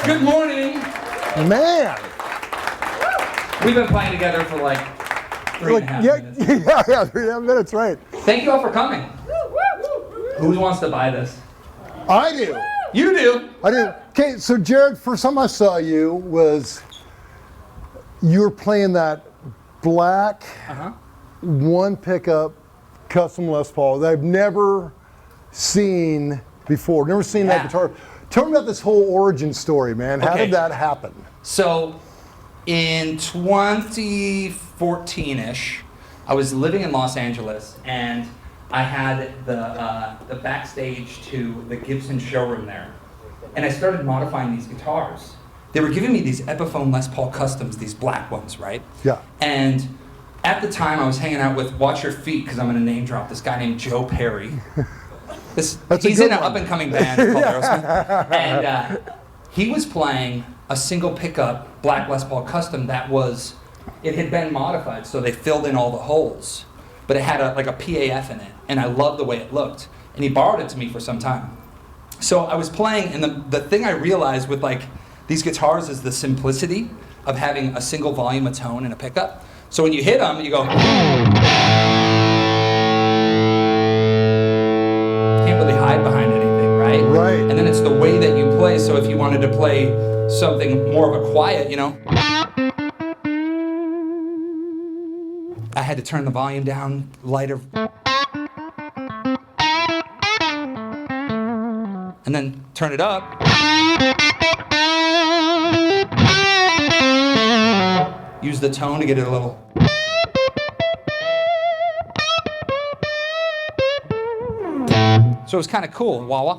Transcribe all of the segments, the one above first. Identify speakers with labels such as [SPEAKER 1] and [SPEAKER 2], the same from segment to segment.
[SPEAKER 1] Good morning.
[SPEAKER 2] Man.
[SPEAKER 1] We've been playing together for like 3.5 minutes.
[SPEAKER 2] Yeah, 3.5 minutes, right.
[SPEAKER 1] Thank you all for coming. Who wants to buy this?
[SPEAKER 2] I do.
[SPEAKER 1] You do?
[SPEAKER 2] I do. Okay, so Jared, first time I saw you was you were playing that black one pickup custom Les Paul that I've never seen before. Never seen that guitar. Tell me about this whole origin story, man. How did that happen?
[SPEAKER 1] So in 2014-ish, I was living in Los Angeles and I had the backstage to the Gibson showroom there. And I started modifying these guitars. They were giving me these Epiphone Les Paul Customs, these black ones, right?
[SPEAKER 2] Yeah.
[SPEAKER 1] And at the time I was hanging out with, watch your feet, because I'm going to name drop this guy named Joe Perry. He's in an up-and-coming band called Aerosmith. And he was playing a single pickup black Les Paul Custom that was, it had been modified, so they filled in all the holes. But it had like a PAF in it, and I loved the way it looked. And he borrowed it to me for some time. So I was playing, and the thing I realized with like these guitars is the simplicity of having a single volume of tone and a pickup. So when you hit them, you go, can't really hide behind anything, right?
[SPEAKER 2] Right.
[SPEAKER 1] And then it's the way that you play. So if you wanted to play something more of a quiet, you know, I had to turn the volume down, lighter, and then turn it up. Use the tone to get it a little. So it was kind of cool. Wah wah.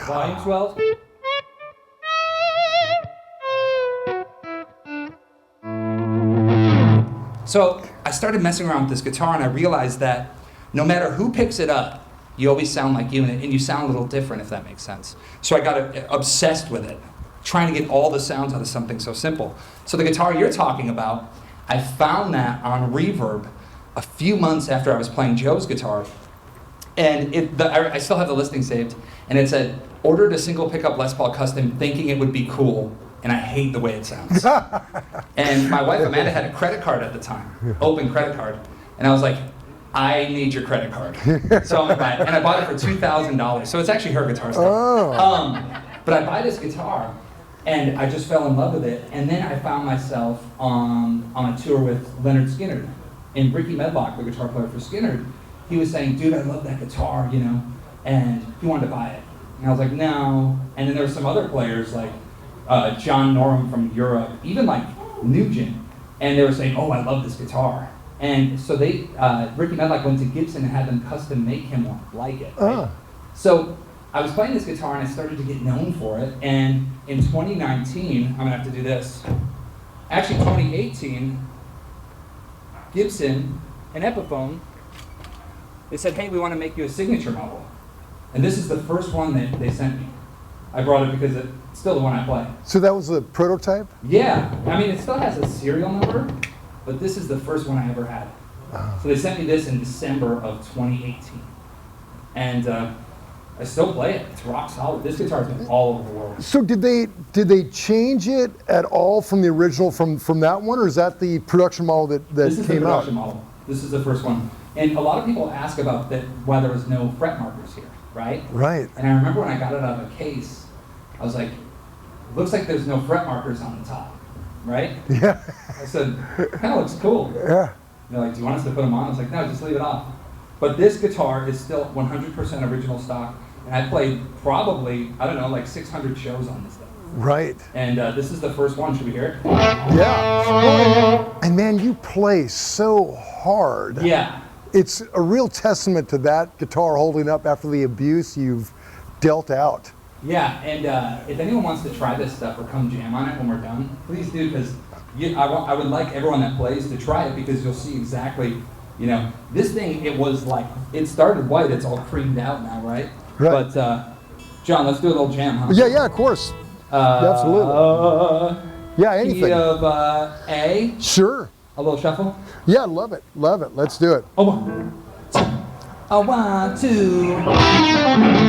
[SPEAKER 1] Volume swells. So I started messing around with this guitar and I realized that no matter who picks it up, you always sound like you, and you sound a little different, if that makes sense. So I got obsessed with it, trying to get all the sounds out of something so simple. So the guitar you're talking about, I found that on Reverb a few months after I was playing Joe's guitar. And I still have the listing saved, and it said, ordered a single pickup Les Paul Custom thinking it would be cool, and I hate the way it sounds. And my wife Amanda had a credit card at the time, open credit card, and I was like, I need your credit card. So I'm gonna buy it. And I bought it for $2,000. So it's actually her guitar stuff.
[SPEAKER 2] Oh.
[SPEAKER 1] But I buy this guitar and I just fell in love with it. And then I found myself on a tour with Leonard Skinner. And Ricky Medlock, the guitar player for Skinner, he was saying, dude, I love that guitar, you know, and he wanted to buy it. And I was like, no. And then there were some other players like John Norum from Europe, even like Nugent. And they were saying, oh, I love this guitar. And so Ricky Medlock went to Gibson and had them custom make him one like it. Right? So I was playing this guitar and I started to get known for it. And in 2019, I'm gonna have to do this. Actually, 2018, Gibson and Epiphone, they said, hey, we want to make you a signature model. And this is the first one that they sent me. I brought it because it's still the one I play.
[SPEAKER 2] So that was a prototype?
[SPEAKER 1] Yeah, I mean, it still has a serial number, but this is the first one I ever had. So they sent me this in December of 2018. And I still play it. It's rock solid. This guitar's been all over the world.
[SPEAKER 2] So did they change it at all from the original, from that one, or is that the production model that came out?
[SPEAKER 1] This is the production model. This is the first one. And a lot of people ask about that, why there was no fret markers here, right?
[SPEAKER 2] Right.
[SPEAKER 1] And I remember when I got it out of a case, I was like, looks like there's no fret markers on the top, right?
[SPEAKER 2] Yeah.
[SPEAKER 1] I said, kind of looks cool.
[SPEAKER 2] Yeah.
[SPEAKER 1] They're like, do you want us to put them on? I was like, no, just leave it off. But this guitar is still 100% original stock, and I played probably, I don't know, like 600 shows on this thing.
[SPEAKER 2] Right.
[SPEAKER 1] And this is the first one. Should we hear it?
[SPEAKER 2] Yeah. And man, you play so hard.
[SPEAKER 1] Yeah.
[SPEAKER 2] It's a real testament to that guitar holding up after the abuse you've dealt out.
[SPEAKER 1] Yeah, and if anyone wants to try this stuff or come jam on it when we're done, please do, because I would like everyone that plays to try it, because you'll see exactly, you know, this thing, it was like, it started white, it's all creamed out now, right?
[SPEAKER 2] Right.
[SPEAKER 1] But, John, let's do a little jam, huh?
[SPEAKER 2] Yeah, of course. Absolutely. Yeah, anything.
[SPEAKER 1] Key of A.
[SPEAKER 2] Sure.
[SPEAKER 1] A little shuffle.
[SPEAKER 2] Yeah, love it. Love it. Let's do it.
[SPEAKER 1] Oh, 1, 2, I want to.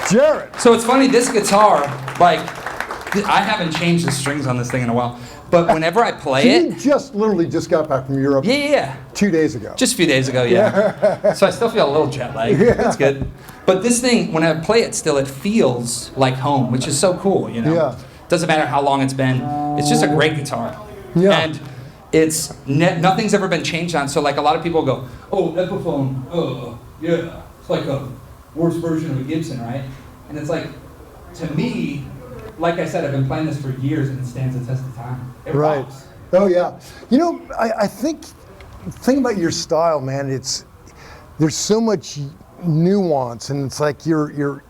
[SPEAKER 2] Jared.
[SPEAKER 1] So it's funny, this guitar, like, I haven't changed the strings on this thing in a while, but whenever I play
[SPEAKER 2] You
[SPEAKER 1] it,
[SPEAKER 2] just literally just got back from Europe
[SPEAKER 1] yeah,
[SPEAKER 2] 2 days ago.
[SPEAKER 1] just a few days ago, yeah. So I still feel a little jet lag. That's good. But this thing, when I play it still, it feels like home, which is so cool, you know.
[SPEAKER 2] Yeah.
[SPEAKER 1] Doesn't matter how long it's been. It's just a great guitar.
[SPEAKER 2] Yeah.
[SPEAKER 1] And it's nothing's ever been changed on. So like a lot of people go, oh, Epiphone, oh, yeah, it's like a worse version of a Gibson, right? And it's like, to me, like I said, I've been playing this for years and it stands the test of time. It
[SPEAKER 2] Right.
[SPEAKER 1] rocks.
[SPEAKER 2] Oh yeah. You know, I think the thing about your style, man, there's so much nuance, and it's like you're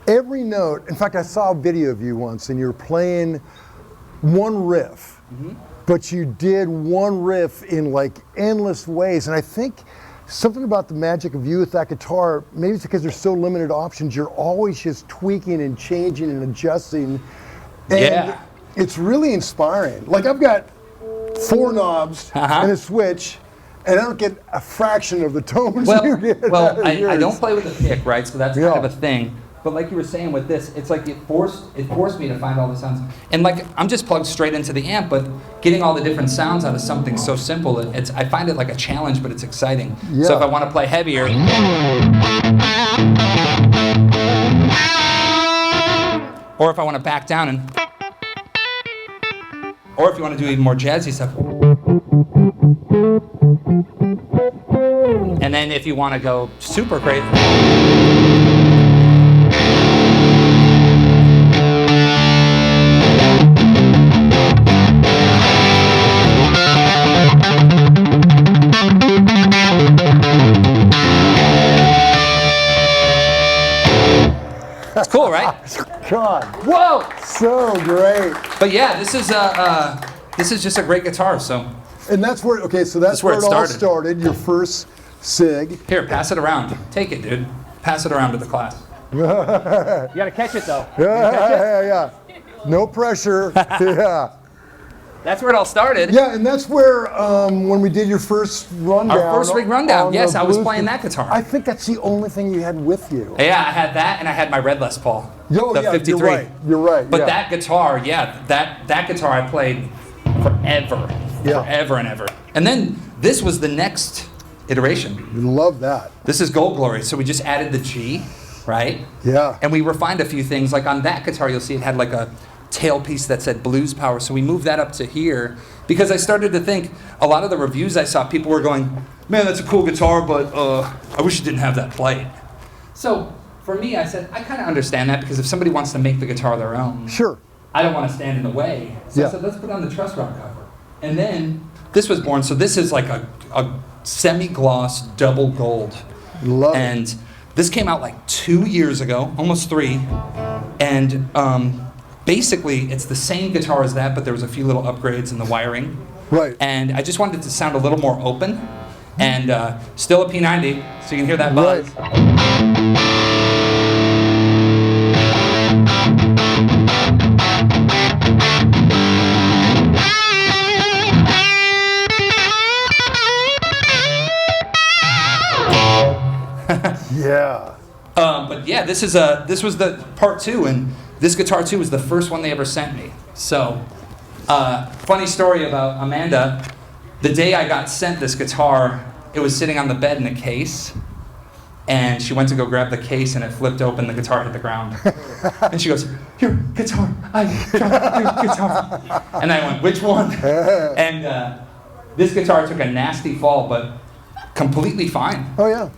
[SPEAKER 2] every note. In fact, I saw a video of you once, and you're playing one riff, but you did one riff in like endless ways, and I think something about the magic of you with that guitar, maybe it's because there's so limited options, you're always just tweaking and changing and adjusting. And
[SPEAKER 1] Yeah.
[SPEAKER 2] it's really inspiring. Like I've got 4 knobs and a switch, and I don't get a fraction of the tones you get.
[SPEAKER 1] Well, I don't play with a pick, right? So that's kind
[SPEAKER 2] Yeah.
[SPEAKER 1] of a thing. But like you were saying with this, it's like it forced me to find all the sounds. And like I'm just plugged straight into the amp, but getting all the different sounds out of something so simple, I find it like a challenge, but it's exciting.
[SPEAKER 2] Yeah.
[SPEAKER 1] So if I want to play heavier, or if I want to back down and, or if you want to do even more jazzy stuff. And then if you want to go super crazy. It's cool, right?
[SPEAKER 2] God,
[SPEAKER 1] Whoa!
[SPEAKER 2] So great.
[SPEAKER 1] But yeah, this is just a great guitar. So.
[SPEAKER 2] And that's where, okay, so that's where it all started, your first SIG.
[SPEAKER 1] Here, pass it around. Take it, dude. Pass it around to the class.
[SPEAKER 3] You gotta catch it though.
[SPEAKER 2] Yeah. No pressure. Yeah.
[SPEAKER 1] That's where it all started.
[SPEAKER 2] Yeah, and that's where when we did your first rundown.
[SPEAKER 1] Our first rig rundown. Yes, I was playing that guitar.
[SPEAKER 2] I think that's the only thing you had with you.
[SPEAKER 1] Yeah, I had that, and I had my red Les Paul. The 53.
[SPEAKER 2] You're right.
[SPEAKER 1] But that guitar, that guitar I played forever.
[SPEAKER 2] Yeah.
[SPEAKER 1] Forever and ever. And then this was the next iteration.
[SPEAKER 2] Love that.
[SPEAKER 1] This is Gold Glory. So we just added the G, right?
[SPEAKER 2] Yeah.
[SPEAKER 1] And we refined a few things. Like on that guitar, you'll see it had like a tailpiece that said blues power. So we moved that up to here because I started to think a lot of the reviews I saw, people were going, man, that's a cool guitar, but I wish it didn't have that plate. So for me, I said, I kind of understand that because if somebody wants to make the guitar their own,
[SPEAKER 2] sure,
[SPEAKER 1] I don't want to stand in the way. So I said, let's put on the truss rod cover. And then this was born. So this is like a semi-gloss double gold.
[SPEAKER 2] Love
[SPEAKER 1] and
[SPEAKER 2] it.
[SPEAKER 1] This came out like 2 years ago, almost 3. And basically, it's the same guitar as that, but there was a few little upgrades in the wiring.
[SPEAKER 2] Right.
[SPEAKER 1] And I just wanted it to sound a little more open. And still a P90, so you can hear that buzz.
[SPEAKER 2] Right. Yeah.
[SPEAKER 1] But yeah, this was the part 2, and this guitar too was the first one they ever sent me. So, funny story about Amanda. The day I got sent this guitar, it was sitting on the bed in a case, and she went to go grab the case, and it flipped open. The guitar hit the ground, and she goes, "Your guitar! I dropped your guitar!" And I went, "Which one?" And this guitar took a nasty fall, but completely fine.
[SPEAKER 2] Oh yeah.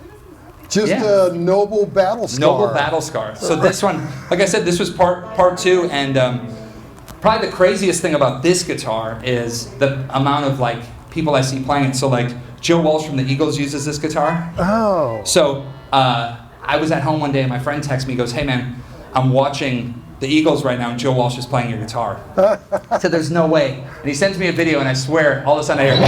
[SPEAKER 2] Just a noble battle scar.
[SPEAKER 1] Noble battle scar. So this one, like I said, this was part 2, and probably the craziest thing about this guitar is the amount of like people I see playing it. So like Joe Walsh from the Eagles uses this guitar.
[SPEAKER 2] Oh.
[SPEAKER 1] So I was at home one day and my friend texts me, goes, "Hey man, I'm watching the Eagles right now and Joe Walsh is playing your guitar." I said, "There's no way." And he sends me a video and I swear, all of a sudden I hear,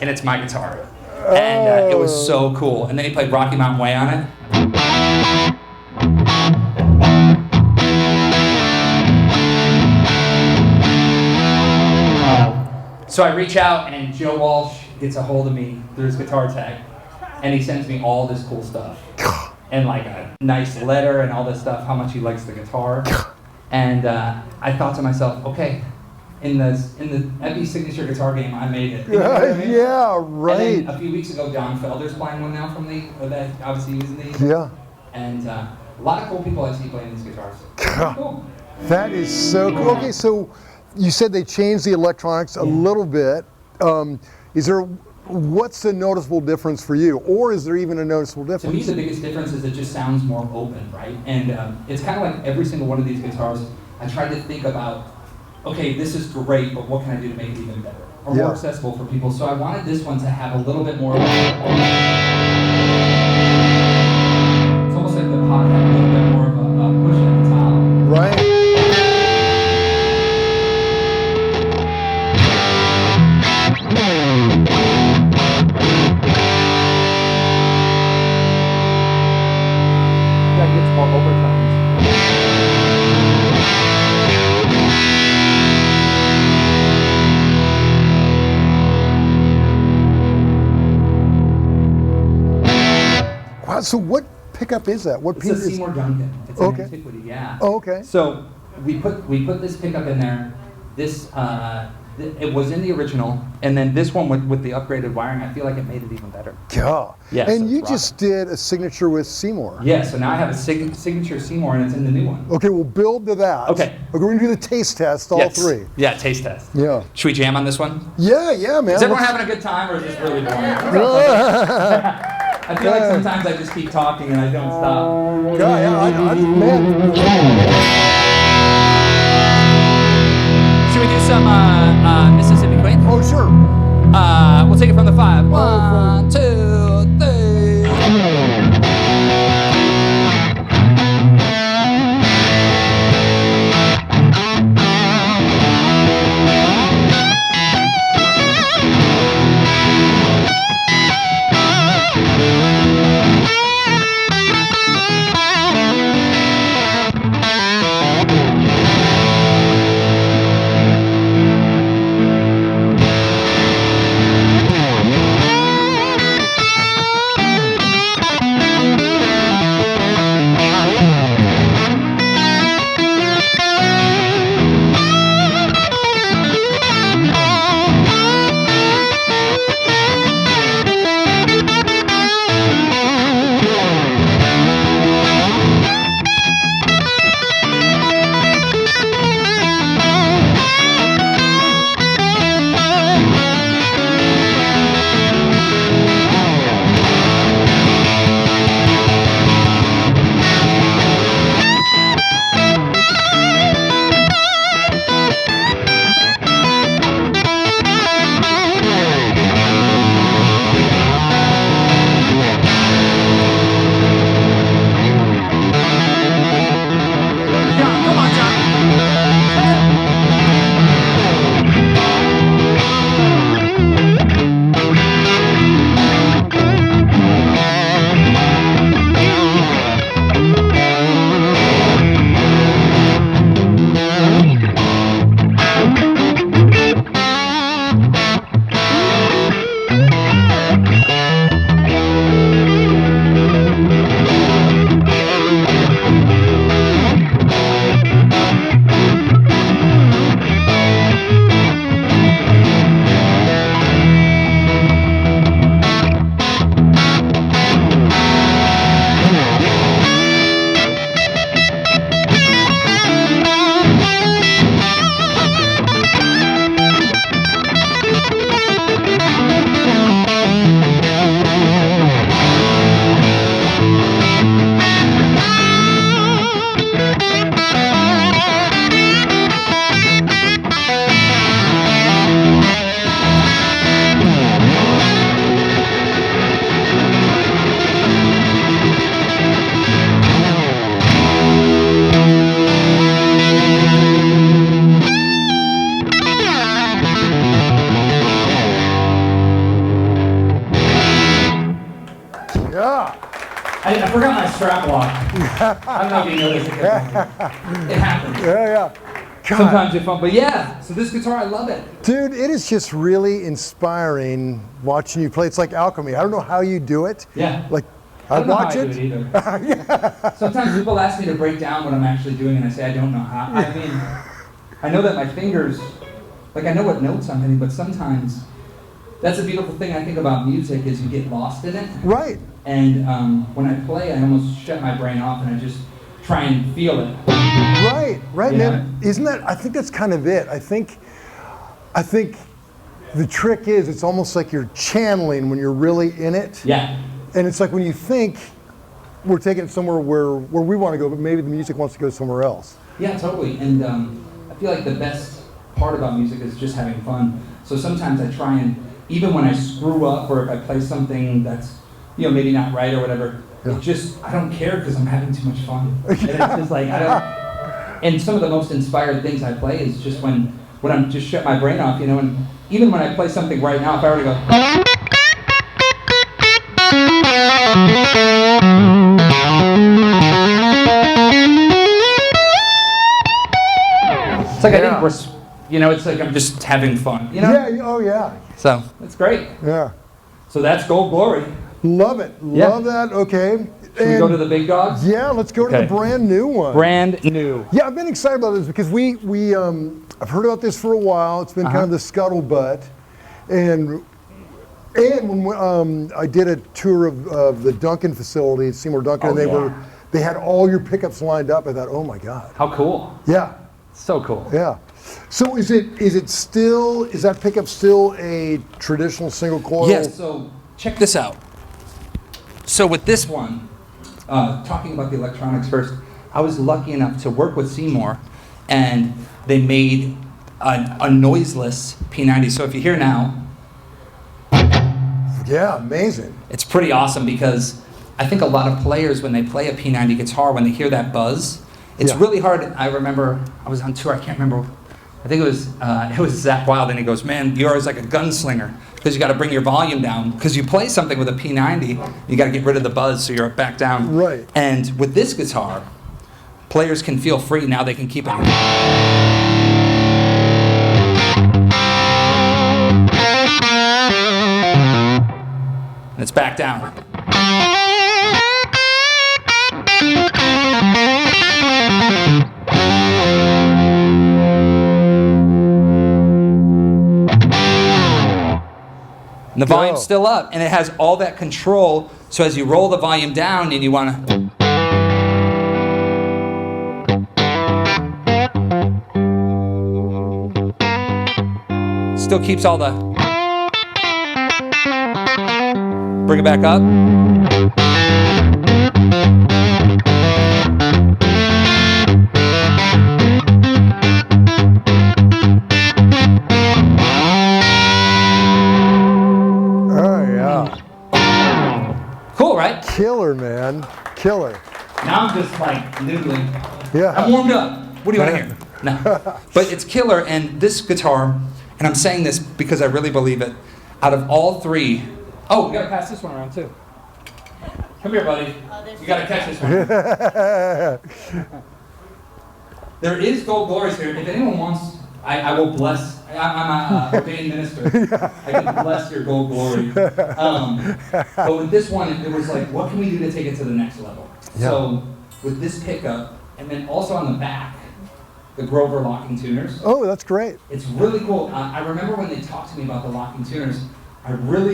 [SPEAKER 1] and it's my guitar. And it was so cool. And then he played Rocky Mountain Way on it. So I reach out and Joe Walsh gets a hold of me through his guitar tech, and he sends me all this cool stuff. And like a nice letter and all this stuff, how much he likes the guitar. And I thought to myself, okay, in the Epi signature guitar game, I made it. You know what I mean?
[SPEAKER 2] Yeah, right.
[SPEAKER 1] And then a few weeks ago, John Felder's playing one now from that obviously using these.
[SPEAKER 2] Yeah.
[SPEAKER 1] And a lot of cool people I see playing these guitars. Cool.
[SPEAKER 2] That is so cool. Okay, so you said they changed the electronics a little bit. What's the noticeable difference for you? Or is there even a noticeable difference?
[SPEAKER 1] To me, the biggest difference is it just sounds more open, right? And it's kind of like every single one of these guitars, I tried to think about, okay, this is great, but what can I do to make it even better? Or more accessible for people. So I wanted this one to have a little bit more of it's almost like the pot had a little bit more of a push at the top.
[SPEAKER 2] Right.
[SPEAKER 3] That gets more overtones.
[SPEAKER 2] Wow, so what pickup is that? What
[SPEAKER 1] It's
[SPEAKER 2] piece
[SPEAKER 1] a Seymour Duncan. It's an antiquity, yeah.
[SPEAKER 2] Oh, okay.
[SPEAKER 1] So we put this pickup in there. This it was in the original, and then this one with the upgraded wiring, I feel like it made it even better.
[SPEAKER 2] Yeah.
[SPEAKER 1] Yes,
[SPEAKER 2] And you
[SPEAKER 1] it's
[SPEAKER 2] just did a signature with Seymour.
[SPEAKER 1] Yeah, so now I have a signature Seymour, and it's in the new one.
[SPEAKER 2] Okay, we'll build to that.
[SPEAKER 1] Okay.
[SPEAKER 2] We're going to do the taste test, all three.
[SPEAKER 1] Yeah, taste test.
[SPEAKER 2] Yeah.
[SPEAKER 1] Should we jam on this one?
[SPEAKER 2] Yeah, man.
[SPEAKER 1] Is everyone having a good time, or is this really boring? I feel like sometimes I just keep talking and I don't stop.
[SPEAKER 2] Man.
[SPEAKER 1] Should we do some Mississippi Queen?
[SPEAKER 2] Oh, sure.
[SPEAKER 1] We'll take it from the 5. 1, 2, 3. I forgot my strap lock. I don't know if you noticed it. It happens.
[SPEAKER 2] Yeah. God.
[SPEAKER 1] Sometimes you're fun, but yeah. So this guitar, I love it.
[SPEAKER 2] Dude, it is just really inspiring watching you play. It's like alchemy. I don't know how you do it.
[SPEAKER 1] Yeah.
[SPEAKER 2] Like,
[SPEAKER 1] I don't know
[SPEAKER 2] watch
[SPEAKER 1] how I
[SPEAKER 2] it.
[SPEAKER 1] do it either. Sometimes people ask me to break down what I'm actually doing, and I say I don't know how. I mean, I know that my fingers, like I know what notes I'm hitting, but sometimes that's a beautiful thing I think about music is you get lost in it.
[SPEAKER 2] Right.
[SPEAKER 1] And when I play, I almost shut my brain off and I just try and feel it.
[SPEAKER 2] Right,
[SPEAKER 1] Yeah.
[SPEAKER 2] man. Isn't that? I think that's kind of it. I think the trick is it's almost like you're channeling when you're really in it.
[SPEAKER 1] Yeah.
[SPEAKER 2] And it's like when you think we're taking it somewhere where we want to go, but maybe the music wants to go somewhere else.
[SPEAKER 1] Yeah, totally. And I feel like the best part about music is just having fun. So sometimes I try and, even when I screw up or if I play something that's, maybe not right or whatever, it just, I don't care because I'm having too much fun. And it's just like, and some of the most inspired things I play is just when I'm just shut my brain off, and even when I play something right now, if I were to go, it's like I didn't, it's like I'm just having fun,
[SPEAKER 2] Yeah, oh yeah.
[SPEAKER 1] So, that's great.
[SPEAKER 2] Yeah.
[SPEAKER 1] So that's Gold Glory.
[SPEAKER 2] Love it.
[SPEAKER 1] Yeah.
[SPEAKER 2] Love that. Okay.
[SPEAKER 1] Should we go to the big dogs?
[SPEAKER 2] Yeah, let's go to the brand new one.
[SPEAKER 1] Brand new.
[SPEAKER 2] Yeah, I've been excited about this because I've heard about this for a while. It's been kind of the scuttlebutt, and when I did a tour of the Duncan facility, Seymour Duncan, and they had all your pickups lined up. I thought, oh my god.
[SPEAKER 1] How cool.
[SPEAKER 2] Yeah.
[SPEAKER 1] So cool.
[SPEAKER 2] Yeah. So is that pickup still a traditional single coil?
[SPEAKER 1] Yes. So check this out. So with this one, talking about the electronics first, I was lucky enough to work with Seymour, and they made a noiseless P90. So if you hear now,
[SPEAKER 2] yeah, amazing.
[SPEAKER 1] It's pretty awesome because I think a lot of players, when they play a P90 guitar, when they hear that buzz, it's really hard. I remember I was on tour. I can't remember. I think it was Zach Wild, and he goes, "Man, you're always like a gunslinger because you got to bring your volume down because you play something with a P90, you got to get rid of the buzz so you're back down."
[SPEAKER 2] Right.
[SPEAKER 1] And with this guitar, players can feel free now. They can keep it. And it's back down. And the volume's still up, and it has all that control, so as you roll the volume down and you want to... Still keeps all the... Bring it back up. Cool, right?
[SPEAKER 2] Killer, man. Killer.
[SPEAKER 1] Now I'm just like noodling.
[SPEAKER 2] Yeah.
[SPEAKER 1] I'm warmed up. What do you want to hear? No. But it's killer, and this guitar, and I'm saying this because I really believe it, out of all three... Oh, we got to pass this one around too. Come here, buddy. You got to catch this one. There is Gold Glories here. If anyone wants... I will bless. I'm a ordained minister. I can bless your Gold Glory. But with this one, it was like, what can we do to take it to the next level?
[SPEAKER 2] Yeah.
[SPEAKER 1] So with this pickup, and then also on the back, the Grover Locking Tuners.
[SPEAKER 2] Oh, that's great.
[SPEAKER 1] It's really cool. I remember when they talked to me about the locking tuners. I've never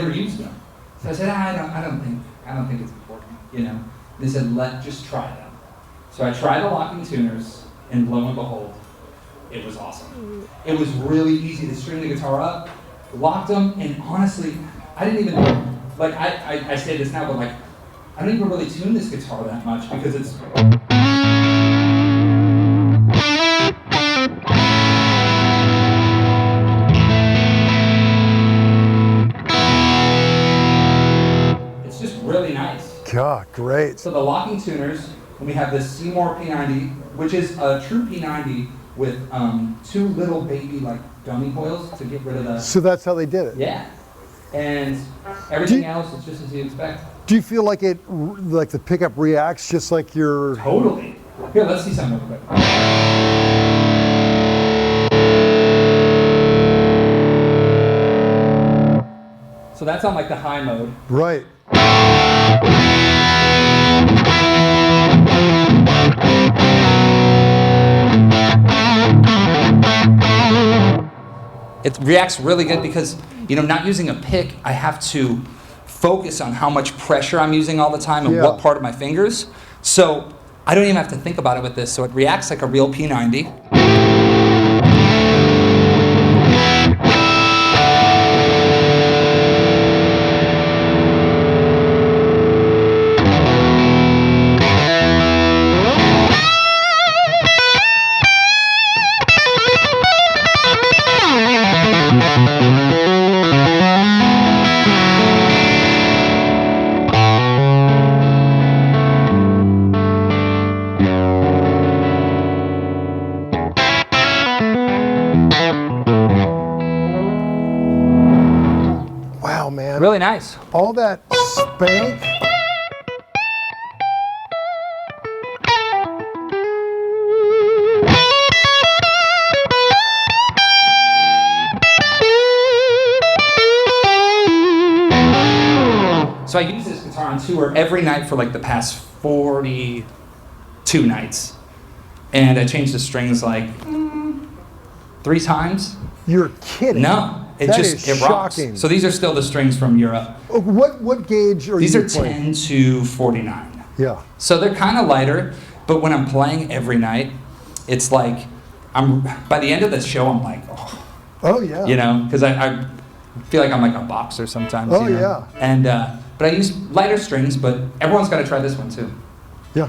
[SPEAKER 1] used them. So I said, I don't think it's important. They said, just try them. So I tried the locking tuners, and lo and behold, it was awesome. It was really easy to string the guitar up, locked them, and honestly, I didn't even, I say this now, but I don't even really tune this guitar that much because it's... It's just really nice.
[SPEAKER 2] God, great.
[SPEAKER 1] So the locking tuners, and we have this Seymour P90, which is a true P90 with two little baby dummy coils to get rid of the...
[SPEAKER 2] So that's how they did it?
[SPEAKER 1] Yeah. And everything else is just as you expect.
[SPEAKER 2] Do you feel like like the pickup reacts just like your?
[SPEAKER 1] Totally. Here, let's see something real quick. So that's on like the high mode.
[SPEAKER 2] Right.
[SPEAKER 1] It reacts really good because, not using a pick, I have to focus on how much pressure I'm using all the time and what part of my fingers. So I don't even have to think about it with this. So it reacts like a real P90.
[SPEAKER 2] Wow, man.
[SPEAKER 1] Really nice.
[SPEAKER 2] All that spank.
[SPEAKER 1] So I use this guitar on tour every night for like the past 42 nights. And I changed the strings like 3 times.
[SPEAKER 2] You're kidding.
[SPEAKER 1] No, it
[SPEAKER 2] That
[SPEAKER 1] just
[SPEAKER 2] is
[SPEAKER 1] it rocks.
[SPEAKER 2] shocking.
[SPEAKER 1] So these are still the strings from Europe.
[SPEAKER 2] What gauge are
[SPEAKER 1] These
[SPEAKER 2] you
[SPEAKER 1] are
[SPEAKER 2] playing?
[SPEAKER 1] 10 to 49.
[SPEAKER 2] Yeah.
[SPEAKER 1] So they're kind of lighter, but when I'm playing every night, it's like by the end of the show I'm like,
[SPEAKER 2] Oh yeah.
[SPEAKER 1] because I feel like I'm like a boxer sometimes.
[SPEAKER 2] Oh, yeah.
[SPEAKER 1] And but I use lighter strings, but everyone's got to try this one too.
[SPEAKER 2] Yeah.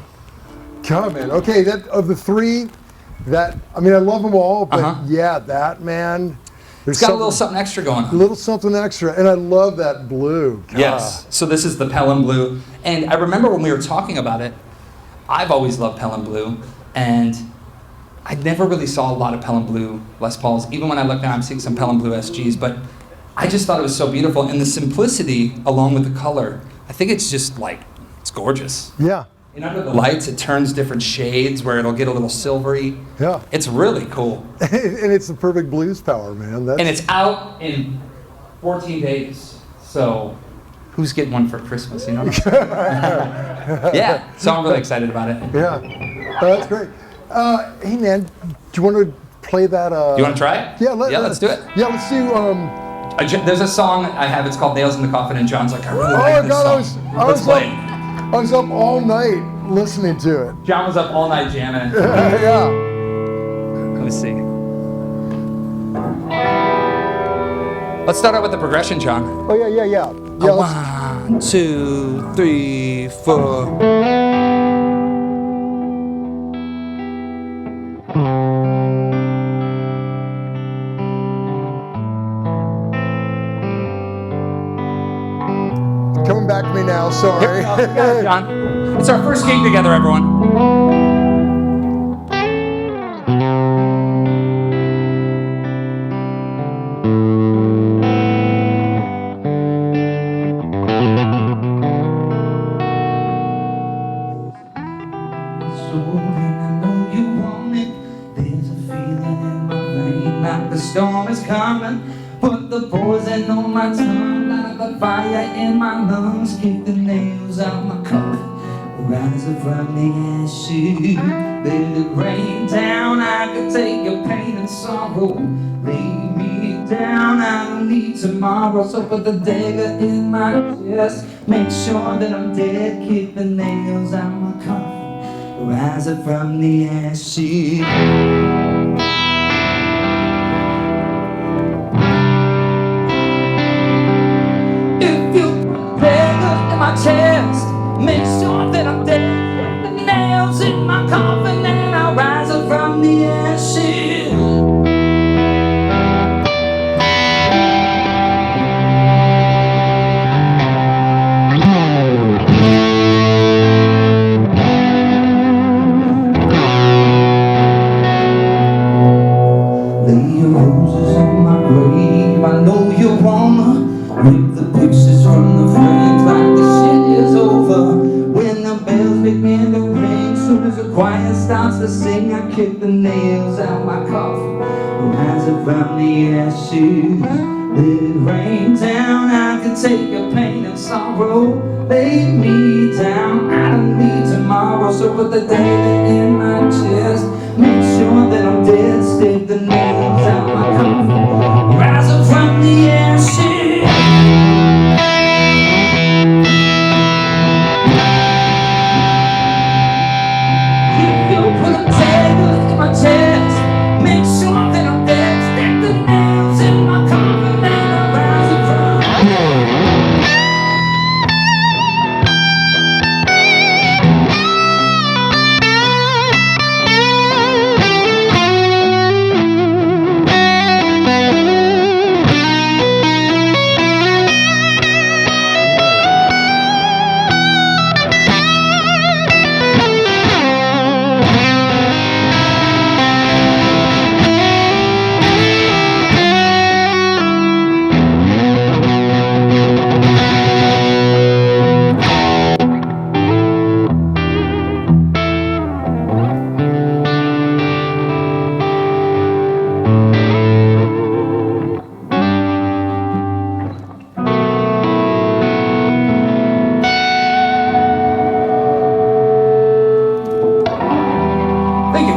[SPEAKER 2] God, man. Okay, that of the 3, I love them all, but yeah, that man.
[SPEAKER 1] It's got a little something extra going
[SPEAKER 2] A
[SPEAKER 1] on.
[SPEAKER 2] little something extra, and I love that blue. God.
[SPEAKER 1] Yes. So this is the Pelham Blue, and I remember when we were talking about it, I've always loved Pelham Blue, and I never really saw a lot of Pelham Blue Les Pauls. Even when I look now, I'm seeing some Pelham Blue SGs, but I just thought it was so beautiful, and the simplicity along with the color, I think it's just like, it's gorgeous.
[SPEAKER 2] Yeah.
[SPEAKER 1] And under the lights, it turns different shades where it'll get a little silvery.
[SPEAKER 2] Yeah.
[SPEAKER 1] It's really cool.
[SPEAKER 2] And it's the perfect blues power, man.
[SPEAKER 1] And it's out in 14 days. So who's getting one for Christmas, what I'm saying? Yeah, so I'm really excited about it.
[SPEAKER 2] Yeah. Oh, that's great. Hey, man, do you want to play that?
[SPEAKER 1] You want to try it?
[SPEAKER 2] Yeah,
[SPEAKER 1] let's do it.
[SPEAKER 2] Yeah, let's do.
[SPEAKER 1] There's a song I have, it's called Nails in the Coffin, and John's like, I really
[SPEAKER 2] Oh
[SPEAKER 1] like
[SPEAKER 2] my
[SPEAKER 1] this
[SPEAKER 2] God,
[SPEAKER 1] song.
[SPEAKER 2] I
[SPEAKER 1] Let's
[SPEAKER 2] was
[SPEAKER 1] play it.
[SPEAKER 2] I was up all night listening to it.
[SPEAKER 1] John was up all night jamming it.
[SPEAKER 2] Yeah.
[SPEAKER 1] Let me see. Let's start out with the progression, John.
[SPEAKER 2] Oh yeah. Yeah. Let's,
[SPEAKER 1] 1, 2, 3, 4.
[SPEAKER 2] coming back to me now. Sorry.
[SPEAKER 1] Here we go. John. It's our first gig together, everyone. The storm is coming, put the poison on my tongue, light the fire in my lungs, kick the nails out my coffin, rising from the ashes. Let it rain down, I could take your pain and sorrow. Lay me down, I don't need tomorrow. So put the dagger in my chest, make sure that I'm dead, kick the nails out my coffin, rising from the ashes. Chest, make sure that I'm dead. The nails in my coffin, and I'll rise up from the ashes. soon as the choir starts to sing, I kick the nails out my coffin, rise up from the ashes. Let it rain down, I can take a pain and sorrow. Lay me down, I don't need tomorrow. So put the dagger in my chest, make sure that I'm dead. Stick the nails out my coffin, rise up from the ashes. You put a dagger in my chest, make sure that I'm dead. Stick the nails in my coffin and I'm rising from. Thank you.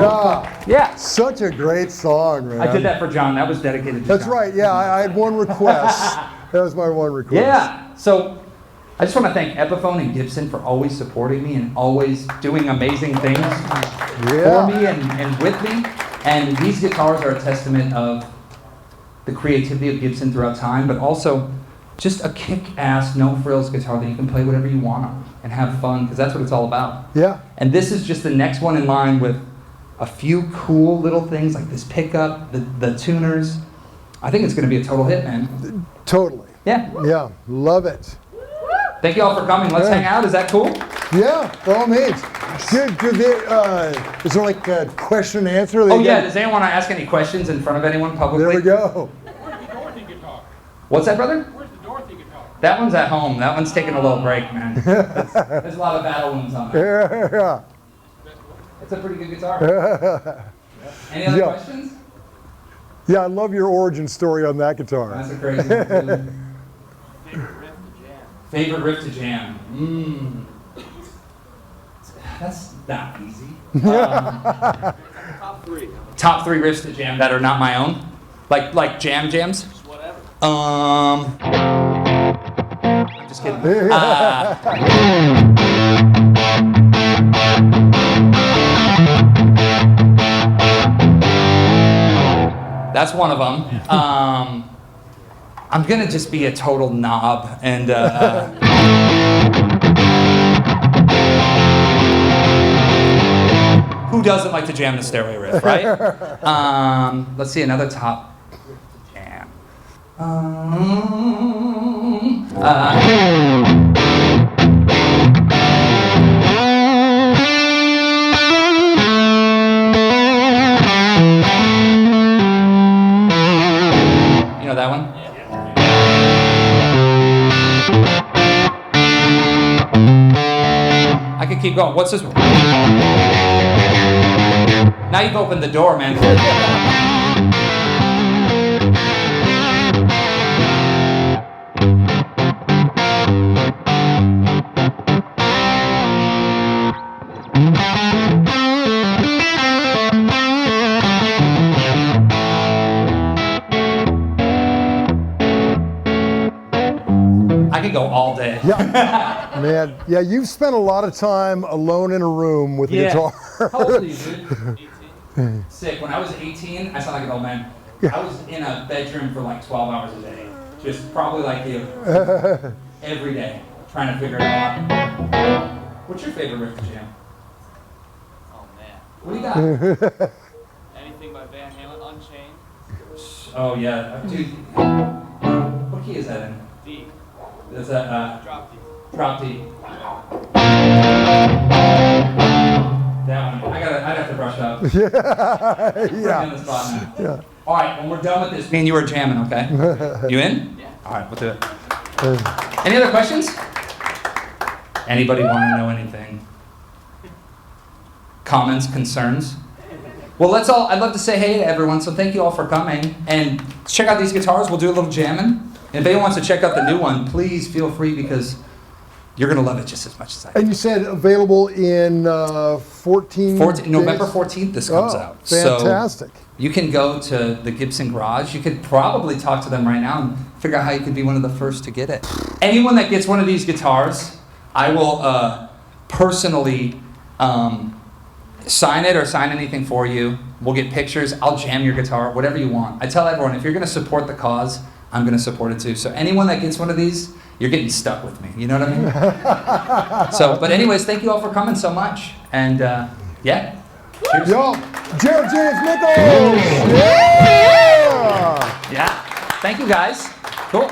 [SPEAKER 2] Yeah.
[SPEAKER 3] Yeah.
[SPEAKER 2] Such a great song, man.
[SPEAKER 1] I did that for John. That was dedicated to
[SPEAKER 2] That's
[SPEAKER 1] John.
[SPEAKER 2] right. Yeah, I had one request. That was my one request.
[SPEAKER 1] Yeah. So I just want to thank Epiphone and Gibson for always supporting me and always doing amazing things
[SPEAKER 2] Yeah.
[SPEAKER 1] for me and with me. And these guitars are a testament of the creativity of Gibson throughout time, but also just a kick-ass, no-frills guitar that you can play whatever you want on and have fun, because that's what it's all about.
[SPEAKER 2] Yeah.
[SPEAKER 1] And this is just the next one in line with a few cool little things like this pickup, the tuners. I think it's going to be a total hit, man.
[SPEAKER 2] Totally.
[SPEAKER 1] Yeah.
[SPEAKER 2] Yeah. Love it.
[SPEAKER 1] Thank you all for coming. Let's
[SPEAKER 2] Yeah.
[SPEAKER 1] hang out. Is that cool?
[SPEAKER 2] Yeah, by all means. Is there like a question and answer?
[SPEAKER 1] Oh, yeah. Does anyone want to ask any questions in front of anyone publicly?
[SPEAKER 2] There we go.
[SPEAKER 4] Where's the Dorothy guitar?
[SPEAKER 1] What's that, brother?
[SPEAKER 4] Where's the Dorothy guitar?
[SPEAKER 1] That one's at home. That one's taking a little break, man. There's a lot of battle wounds on it.
[SPEAKER 2] Yeah.
[SPEAKER 1] It's a pretty good guitar. Any other
[SPEAKER 2] Yeah.
[SPEAKER 1] questions?
[SPEAKER 2] Yeah, I love your origin story on that guitar.
[SPEAKER 1] That's a crazy one, too.
[SPEAKER 4] Favorite riff to jam?
[SPEAKER 1] Favorite riff to jam? That's not easy.
[SPEAKER 4] Top three.
[SPEAKER 1] Top three riffs to jam that are not my own? Like jams?
[SPEAKER 4] Just whatever.
[SPEAKER 1] I'm just kidding. That's one of them. I'm gonna just be a total knob and who doesn't like to jam the stairway riff, right? Let's see another top riff to jam. You know that one? I could keep going. What's this one? Now you've opened the door, man. I could go all day.
[SPEAKER 2] Yeah, man. Yeah, you've spent a lot of time alone in a room with a guitar.
[SPEAKER 1] How old are you, dude? 18. Sick. When I was 18, I sound like an old man. I was in a bedroom for like 12 hours a day. Just probably like you. Every day. Trying to figure it out. What's your favorite riff to jam?
[SPEAKER 4] Oh man.
[SPEAKER 1] What do you got?
[SPEAKER 4] Anything by Van Halen, Unchained,
[SPEAKER 1] Oh, yeah. Dude, what key is that in?
[SPEAKER 4] D,
[SPEAKER 1] Is that
[SPEAKER 4] Drop D.
[SPEAKER 1] drop D? That one. I'd have to brush up. Put me on the spot now.
[SPEAKER 2] Yeah.
[SPEAKER 1] All right, when we're done with this, me and you are jamming, okay? You in?
[SPEAKER 4] Yeah.
[SPEAKER 1] All right, we'll do it. Any other questions? Anybody want to know anything? Comments, concerns? Well, I'd love to say hey to everyone, so thank you all for coming. And check out these guitars. We'll do a little jamming. And if anyone wants to check out the new one, please feel free because you're going to love it just as much as I do.
[SPEAKER 2] And you said available in 14
[SPEAKER 1] November
[SPEAKER 2] days?
[SPEAKER 1] 14th this comes out.
[SPEAKER 2] Fantastic.
[SPEAKER 1] So you can go to the Gibson Garage. You could probably talk to them right now and figure out how you could be one of the first to get it. Anyone that gets one of these guitars, I will personally sign it or sign anything for you. We'll get pictures. I'll jam your guitar, whatever you want. I tell everyone, if you're going to support the cause, I'm going to support it too. So anyone that gets one of these, you're getting stuck with me. You know what I mean? But anyways, thank you all for coming so much. And yeah. Cheers.
[SPEAKER 2] Yo, Jared James Nichols! Yeah!
[SPEAKER 1] Yeah. Thank you guys. Cool.